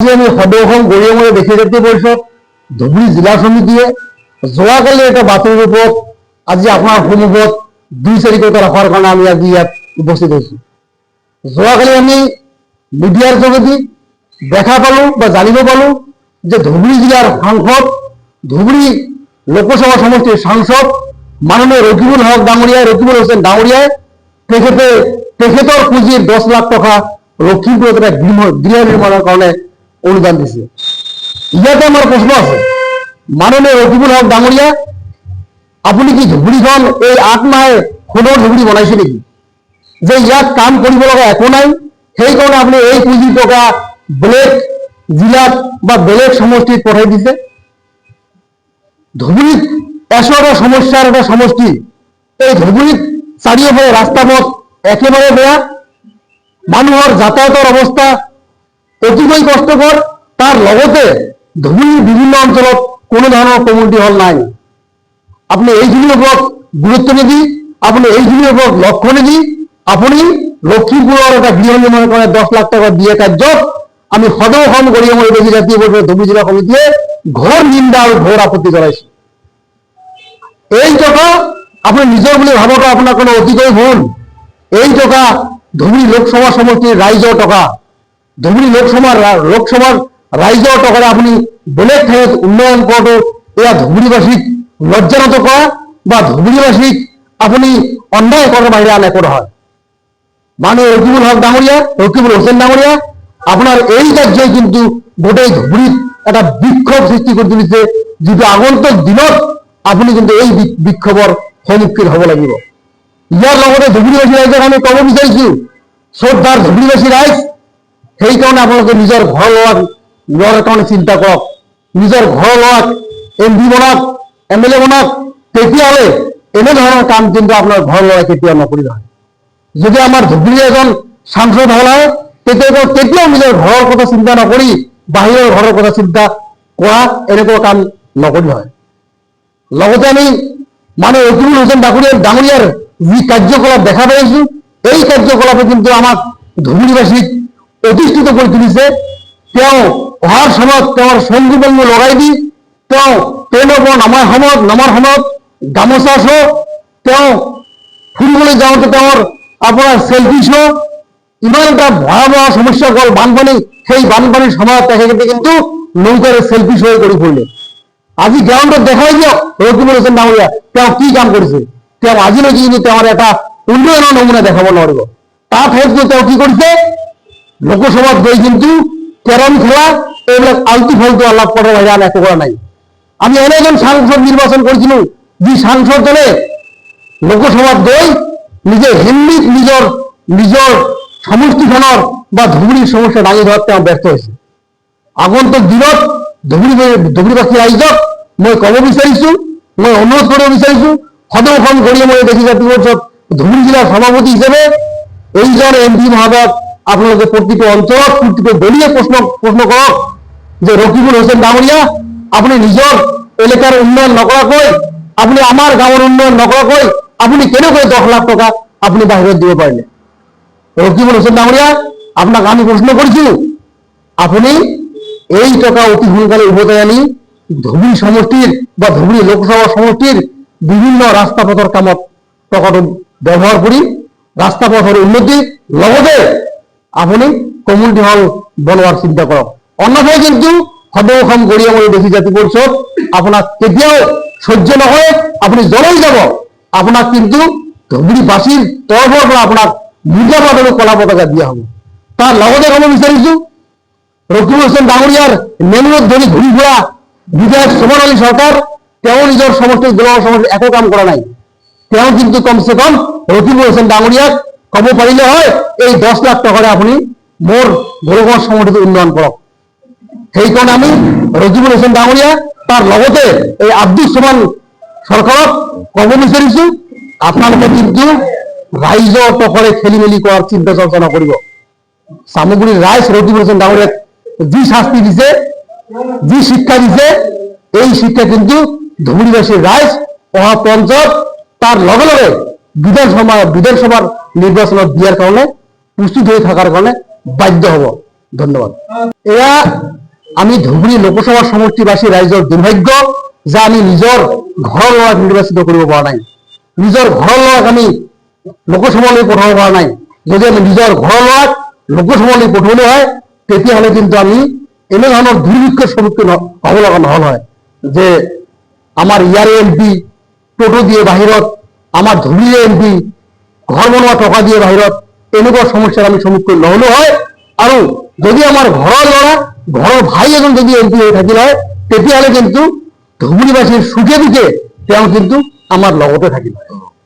আমি সদৌখন গৰিয়মৰে দেখি জাতীয় পৰিষদ ধুবুৰী জিলা সমিতিয়ে যোৱাকালি এটা বাতৰিৰ ওপৰত আজি আপোনাৰ সন্মুখত 2-4 কথা ৰখাৰ কাৰণে আমি আজি ইয়াত উপস্থিত হৈছো। যোৱাকালি আমি মিডিয়াৰ যোগেদি দেখা পালো বা জানিব পালো যে ধুবুৰী জিলাৰ সাংসদ, ধুবুৰী লোকসভা সমষ্টিৰ সাংসদ মাননীয় ৰকিবুল হক ডাঙৰীয়া, ৰকিবুল হোসেন ডাঙৰীয়াই তেখেতৰ পুঁজিৰ 10 লাখ টকা লখিমপুৰত এটা গৃহ নিৰ্মাণৰ কাৰণে অনুদান দিছে। ইয়াতে আমার প্রশ্ন আছে, মাননীয় রকিবুল হক ডাঙরিয়া, আপনি কি ধুবুৰীখন এই 8 মাহে সোণৰ ধুবুৰী বনাইছে নেকি? যে ইয়াত কাম কৰিব লগা একো নাই, সেইকাৰণে আপনি এই পুঁজি টকা বেলেগ জিলাত বা বেলেগ সমষ্টিত পঠাই দিছে। ধুবুৰীত এটা সমস্যাৰ এটা সমষ্টি, এই ধুবুৰীত চাৰিওফালে ৰাস্তা পথ একেবাৰে বেয়া, মানুহৰ যাতায়াতৰ অৱস্থা অতিকৈ কষ্টকৰ, তার লগতে ধুবুৰীৰ বিভিন্ন অঞ্চলত কোনো ধৰণৰ কমিউনিটি হল নাই। আপনি এইখিনির উপর গুরুত্ব নিদি, আপনি এইখিনির উপর লক্ষ্য নিদি, আপনি লখিমপুরের একটা গৃহ নির্মাণের কারণে 10 লাখ টাকা দিয়ে কার্যত আমি সদৌখন গৰিয়মৰে দেখি জাতীয় পৰিষদ ধুবুৰী জিলা সমিতিয়ে ঘোর নিন্দা আৰু ঘোর আপত্তি জনাইছে। এই টকা আপনি নিজৰ বুলি ভাবক আপোনাৰ কোনো অতিকৈ ভুল। এই টকা ধুবুৰী লোকসভা সমষ্টিৰ ৰাইজৰ টকা, ধুবুৰী লোকসভাৰ ৰাইজৰ টকাৰে আপুনি বেলেগ ঠাইত উন্নয়ন কৰাটো এয়া ধুবুৰীবাসীক লজ্জানত কৰা বা ধুবুৰীবাসীক আপুনি অন্যায় কৰাৰ বাহিৰে আন একো নহয়। মাননীয় রকিবুল হক ডাঙৰীয়া, রকিবুল হোসেন ডাঙৰীয়া, আপনার এই কার্যই কিন্তু গোটেই ধুবুৰীত এটা বিক্ষোভ সৃষ্টি কৰি তুলিছে, যিটো আগন্তুক দিনত আপুনি কিন্তু এই বিক্ষোভৰ সন্মুখীন হ'ব লাগিব। ইয়াৰ লগতে ধুবুৰীবাসী ৰাইজক আমি ক'ব বিচাৰিছো, শ্ৰদ্ধাৰ ধুবুৰীবাসী ৰাইজ, সেইকাৰণে আপোনালোকে নিজৰ ঘৰ লোৱাৰ কাৰণে চিন্তা কৰক। নিজৰ ঘৰ লোৱাক MP বনাওক, MLA বনাওক, তেতিয়াহ'লে এনেধৰণৰ কাম কিন্তু আপোনাৰ ঘৰ লোৱাই কেতিয়াও নকৰিব। যদি আমাৰ ধুবুৰীৰ এজন সাংসদ হল হয়, তেতিয়াও নিজৰ ঘৰৰ কথা চিন্তা নকৰি বাহিৰৰ ঘৰৰ কথা চিন্তা কৰা এনেকুৱা কাম নকৰিল হয়। লগতে আমি মানে ৰকিবুল হোসেন ডাঙৰীয়াৰ যি কাৰ্যকলাপ দেখা পাইছো, এই কাৰ্যকলাপে কিন্তু আমাক ধুবুৰীবাসীক অধিষ্ঠিত কৰি তুলিছে। তেওঁ অহাৰ সময়ত তেওঁৰ সংগীবংগ লগাই দি তেওঁ ট্ৰেইনৰ পৰা নামাৰ সময়ত গামোচা শ্ব', তেওঁ ফুৰিবলৈ যাওঁতে তেওঁৰ আপোনাৰ সেলফি শ্ব', ইমান এটা ভয়াবহ সমস্যা গ'ল বানপানী, সেই বানপানীৰ সময়ত তেখেতে কিন্তু নৌকাৰে সেলফি শ্ব' কৰি ফুৰিলে। আজি গ্ৰাউণ্ডত দেখাই দিয়ক ৰকিবুল হোসেন ডাঙৰীয়া তেওঁ কি কাম কৰিছে। তেওঁ আজিলৈকে কিন্তু তেওঁৰ এটা উন্নয়নৰ নমুনা দেখাব নোৱাৰিব। তাৰ ঠাইত তেওঁ কি কৰিছে, লোকসভাত গৈ কিন্তু কেৰম খেলা, এইবিলাক আলতু ফালতু আলাপ কৰাৰ বাহিৰে আন একো কৰা নাই। আমি এনে এজন সাংসদ নিৰ্বাচন কৰিছিলো, যি সাংসদজনে লোকসভাত গৈ নিজে হিন্দীত নিজৰ সমষ্টিখনৰ বা ধুবুৰীৰ সমস্যা দাঙি ধৰাত তেওঁ ব্যস্ত হৈছে। আগন্তুক দিনত ধুবুৰীবাসী ৰাইজক মই ক'ব বিচাৰিছো, মই অনুৰোধ কৰিব বিচাৰিছো, সদৌখন গৰিয়মৰে দেখি জাতীয় পৰিষদ ধুবুৰী জিলাৰ সভাপতি হিচাপে এইজন MP মহোদয়ক আপোনালোকে প্ৰতিটো অঞ্চলত প্ৰতিটো দলীয় প্ৰশ্ন কৰক যে ৰকিবুল হোসেন ডাঙৰীয়া, আপুনি নিজৰ এলেকাৰ উন্নয়ন নকৰাকৈ, আপুনি আমাৰ গাঁৱৰ উন্নয়ন নকৰাকৈ আপুনি কেনেকৈ 10 লাখ টকা আপুনি বাহিৰত দিব পাৰিলে? রকিবুল হোসেন ডাঙৰীয়া, আপোনাক আমি প্ৰশ্ন কৰিছো, আপুনি এই টকা অতি সোনকালে উভতাই আনি ধুবুৰী সমষ্টিৰ বা ধুবুৰী লোকসভা সমষ্টিৰ বিভিন্ন ৰাস্তা পথৰ কামত টকাটো ব্যৱহাৰ কৰি ৰাস্তা পথৰ উন্নতি লগতে আপুনি কমিউনিটি হল বনোৱাৰ চিন্তা কৰক। অন্যথায় কিন্তু সদৌখন গৰিয়মৰে দেখি জাতীয় পৰিষদ আপোনাক কেতিয়াও সহ্য নহয়, আপুনি জ্বলাই যাব। আপোনাক কিন্তু ধুবুৰীবাসীৰ তৰফৰ পৰা আপোনাক মুৰ্দাবাদ আৰু কলা পতাকা দিয়া হ'ব। তাৰ লগতে ক'ব বিচাৰিছো, ৰকিবুল হোসেন ডাঙৰীয়াৰ মেনুত ধৰি ঘূৰি ফুৰা বিধায়ক সুমন আলী সরকার, তেওঁ নিজৰ সমষ্টিৰ গোলাঘাট সমষ্টিৰ একো কাম কৰা নাই। তেওঁ কিন্তু কমসে কম রকিবুল হোসেন ডাঙৰীয়াক ক'ব পাৰিলে হয়, এই 10 লাখ টকাৰে আপুনি মোৰ গোলাঘাট সমষ্টিটো উন্নয়ন কৰক। সেইকাৰণে আমি রকিবুল হোসেন ডাঙৰীয়া, তাৰ লগতে এই আব্দুল সুমান সরকারক ক'ব বিচাৰিছো, আপোনালোকে কিন্তু ৰাইজৰ টকাৰে খেলি মেলি কৰাৰ চিন্তা চৰ্চা নকৰিব। সামগ্ৰীৰ ৰাইজ রকিবুল হোসেন ডাঙৰীয়াক যি শাস্তি দিছে, যি শিক্ষা দিছে, এই শিক্ষা কিন্তু ধুবুৰীবাসীৰ ৰাইজ অহা পঞ্চায়ত তাৰ লগে লগে বিধানসভাৰ নিৰ্বাচনত দিয়াৰ কাৰণে প্ৰস্তুত হৈ থকাৰ কাৰণে বাধ্য হ'ব। ধন্যবাদ। এয়া আমি ধুবুৰী লোকসভা সমষ্টিবাসী ৰাইজৰ দুৰ্ভাগ্য যে আমি নিজৰ ঘৰৰ ল'ৰাক নিৰ্বাচিত কৰিব পৰা নাই, নিজৰ ঘৰৰ ল'ৰাক আমি লোকসভালৈ পঠাব পৰা নাই। যদি আমি নিজৰ ঘৰৰ ল'ৰাক লোকসভালৈ পঠাবলৈ হয় তেতিয়াহ'লে কিন্তু আমি এনে ধৰণৰ দুৰ্ভিক্ষৰ সন্মুখীন হ'ব লগা নহ'ল হয় যে আমাৰ ইয়াৰে এমপি টোটো দিয়ে বাহিৰত, আমাৰ ধুবুৰীৰে এমপি ঘৰ বনোৱা টকা দিয়ে বাহিৰত, এনেকুৱা সমস্যাৰ আমি সন্মুখীন নহ'লো হয়। আৰু যদি আমাৰ ঘৰৰ ল'ৰা ঘৰৰ ভাই এজন যদি এমপি হৈ থাকিল হয় তেতিয়াহ'লে কিন্তু ধুবুৰীবাসীৰ সুখে দুখে তেওঁ কিন্তু আমাৰ লগতে থাকিল হয়।